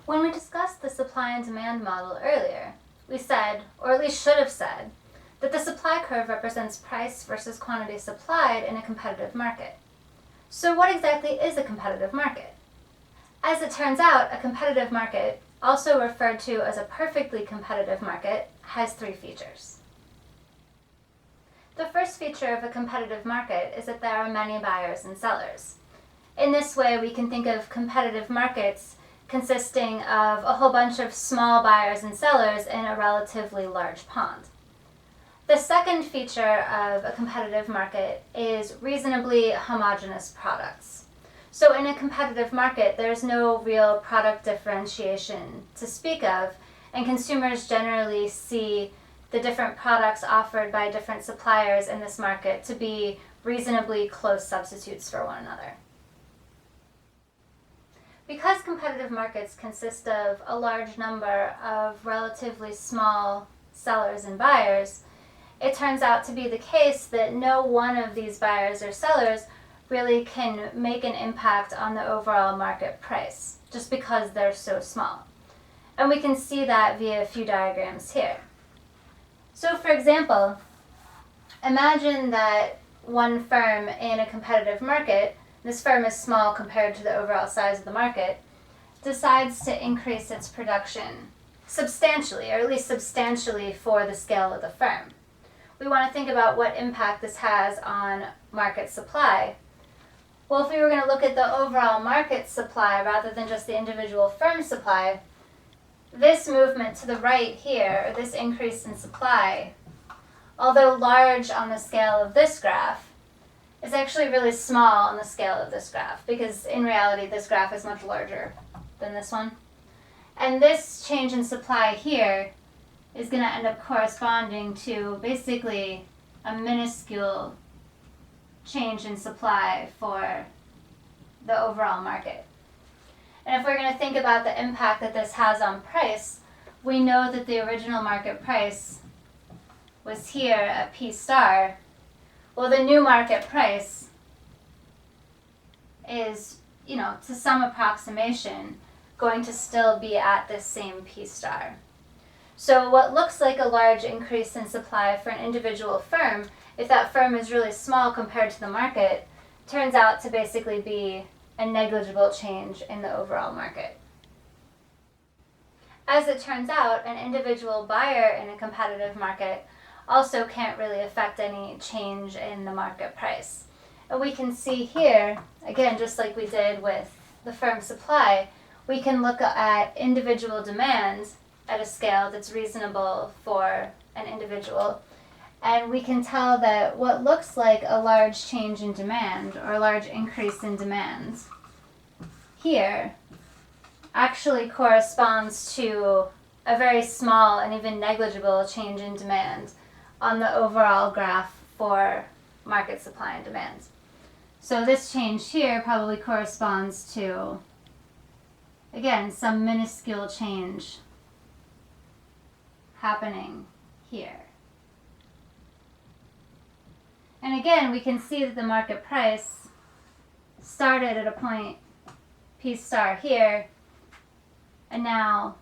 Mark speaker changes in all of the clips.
Speaker 1: When we discussed the supply and demand model earlier, we said, or at least should have said, that the supply curve represents price versus quantity supplied in a competitive market. So what exactly is a competitive market? As it turns out, a competitive market, also referred to as a perfectly competitive market, has three features. The first feature of a competitive market is that there are many buyers and sellers. In this way, we can think of competitive markets consisting of a whole bunch of small buyers and sellers in a relatively large pond. The second feature of a competitive market is reasonably homogenous products. So in a competitive market, there's no real product differentiation to speak of, and consumers generally see the different products offered by different suppliers in this market to be reasonably close substitutes for one another. Because competitive markets consist of a large number of relatively small sellers and buyers, it turns out to be the case that no one of these buyers or sellers really can make an impact on the overall market price, just because they're so small. And we can see that via a few diagrams here. So for example, imagine that one firm in a competitive market, this firm is small compared to the overall size of the market, decides to increase its production substantially, or at least substantially for the scale of the firm. We want to think about what impact this has on market supply. Well, if we were going to look at the overall market supply rather than just the individual firm supply, this movement to the right here, or this increase in supply, although large on the scale of this graph, is actually really small on the scale of this graph, because in reality this graph is much larger than this one. And this change in supply here is going to end up corresponding to basically a minuscule change in supply for the overall market. And if we're going to think about the impact that this has on price, we know that the original market price was here at P star. Well, the new market price is, to some approximation, going to still be at this same P star. So what looks like a large increase in supply for an individual firm, if that firm is really small compared to the market, turns out to basically be a negligible change in the overall market. As it turns out, an individual buyer in a competitive market also can't really affect any change in the market price. And we can see here, again, just like we did with the firm supply, we can look at individual demand at a scale that's reasonable for an individual. And we can tell that what looks like a large change in demand or a large increase in demand here actually corresponds to a very small and even negligible change in demand on the overall graph for market supply and demand. So this change here probably corresponds to, again, some minuscule change happening here. And again, we can see that the market price started at a point P star here, and now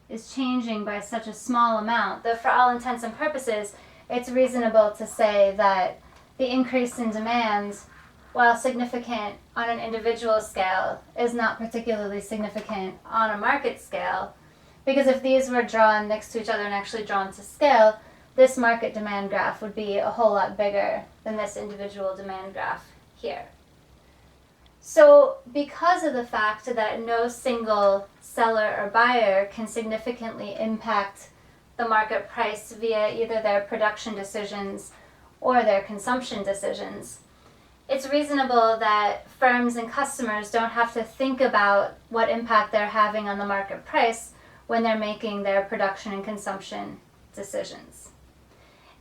Speaker 1: is changing by such a small amount that for all intents and purposes, it's reasonable to say that the increase in demand, while significant on an individual scale, is not particularly significant on a market scale, because if these were drawn next to each other and actually drawn to scale, this market demand graph would be a whole lot bigger than this individual demand graph here. So because of the fact that no single seller or buyer can significantly impact the market price via either their production decisions or their consumption decisions, it's reasonable that firms and customers don't have to think about what impact they're having on the market price when they're making their production and consumption decisions.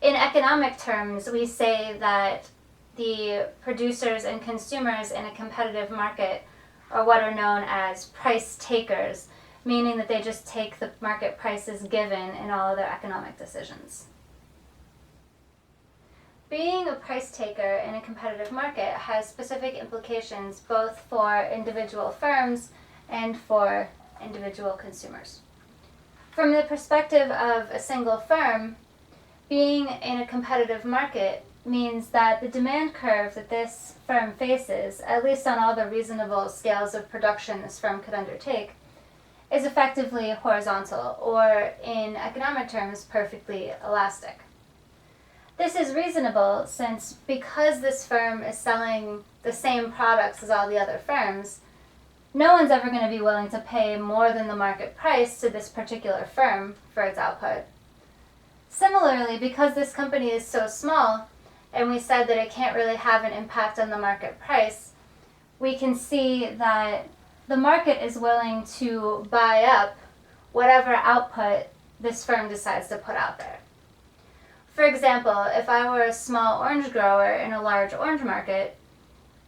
Speaker 1: In economic terms, we say that the producers and consumers in a competitive market are what are known as price takers, meaning that they just take the market prices given in all of their economic decisions. Being a price taker in a competitive market has specific implications both for individual firms and for individual consumers. From the perspective of a single firm, being in a competitive market means that the demand curve that this firm faces, at least on all the reasonable scales of production this firm could undertake, is effectively horizontal, or in economic terms, perfectly elastic. This is reasonable since because this firm is selling the same products as all the other firms, no one's ever going to be willing to pay more than the market price to this particular firm for its output. Similarly, because this company is so small, and we said that it can't really have an impact on the market price, we can see that the market is willing to buy up whatever output this firm decides to put out there. For example, if I were a small orange grower in a large orange market,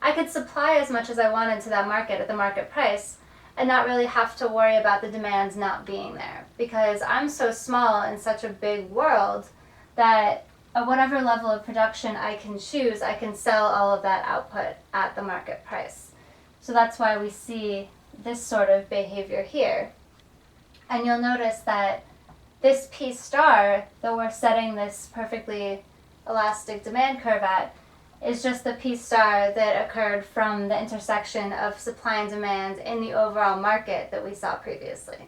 Speaker 1: I could supply as much as I wanted to that market at the market price and not really have to worry about the demand not being there, because I'm so small in such a big world that at whatever level of production I can choose, I can sell all of that output at the market price. So that's why we see this sort of behavior here. And you'll notice that this P star that we're setting this perfectly elastic demand curve at is just the P star that occurred from the intersection of supply and demand in the overall market that we saw previously.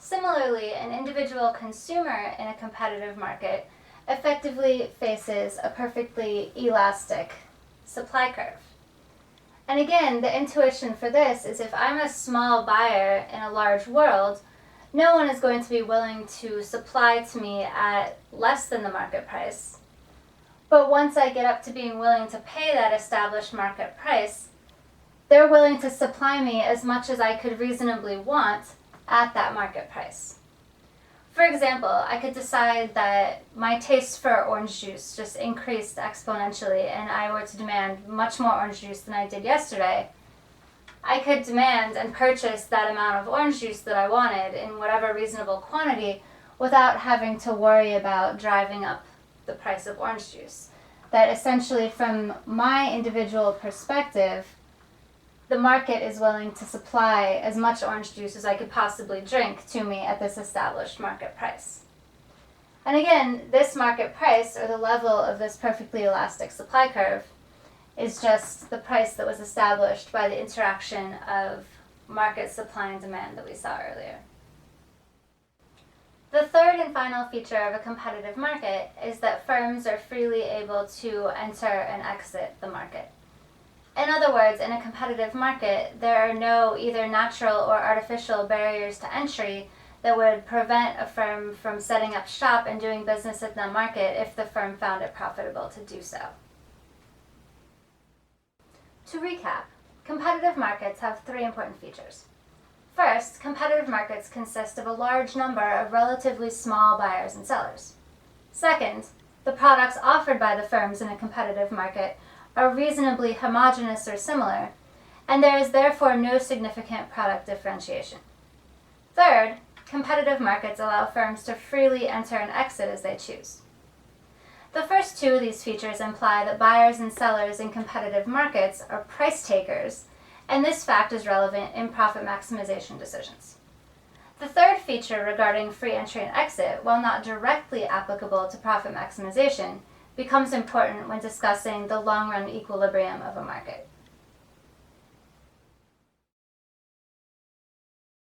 Speaker 1: Similarly, an individual consumer in a competitive market effectively faces a perfectly elastic supply curve. And again, the intuition for this is if I'm a small buyer in a large world, no one is going to be willing to supply to me at less than the market price. But once I get up to being willing to pay that established market price, they're willing to supply me as much as I could reasonably want at that market price. For example, I could decide that my taste for orange juice just increased exponentially and I were to demand much more orange juice than I did yesterday. I could demand and purchase that amount of orange juice that I wanted in whatever reasonable quantity without having to worry about driving up the price of orange juice. That essentially, from my individual perspective, the market is willing to supply as much orange juice as I could possibly drink to me at this established market price. And again, this market price, or the level of this perfectly elastic supply curve, is just the price that was established by the interaction of market supply and demand that we saw earlier. The third and final feature of a competitive market is that firms are freely able to enter and exit the market. In other words, in a competitive market, there are no either natural or artificial barriers to entry that would prevent a firm from setting up shop and doing business in the market if the firm found it profitable to do so. To recap, competitive markets have three important features. First, competitive markets consist of a large number of relatively small buyers and sellers. Second, the products offered by the firms in a competitive market are reasonably homogenous or similar, and there is therefore no significant product differentiation. Third, competitive markets allow firms to freely enter and exit as they choose. The first two of these features imply that buyers and sellers in competitive markets are price takers, and this fact is relevant in profit maximization decisions. The third feature regarding free entry and exit, while not directly applicable to profit maximization, becomes important when discussing the long-run equilibrium of a market.